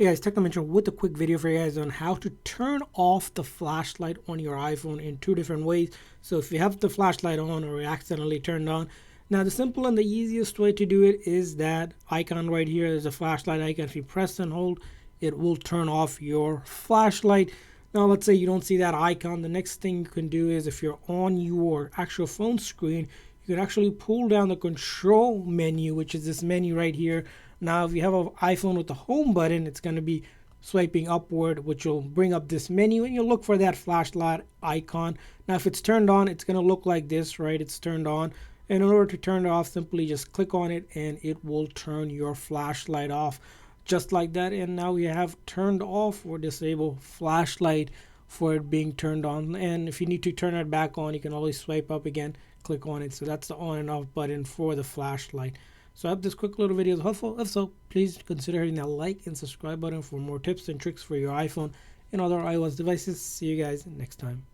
Hey guys, Tech Mention with a quick video for you guys on how to turn off the flashlight on your iPhone in two different ways. So if you have the flashlight on or you accidentally turned on, now the simple and the easiest way to do it is that icon right here. There's a flashlight icon. If you press and hold, it will turn off your flashlight. Now let's say you don't see that icon. The next thing you can do is if you're on your actual phone screen, you can actually pull down the control menu, which is this menu right here. Now if you have an iPhone with the home button, it's going to be swiping upward, which will bring up this menu, and you'll look for that flashlight icon. Now if it's turned on, it's going to look like this, right? It's turned on, and in order to turn it off, simply just click on it and it will turn your flashlight off just like that. And now we have turned off or disable flashlight for it being turned on. And if you need to turn it back on, you can always swipe up again, click on it. So that's the on and off button for the flashlight. So I hope this quick little video is helpful. If so, please consider hitting that like and subscribe button for more tips and tricks for your iPhone and other iOS devices. See you guys next time.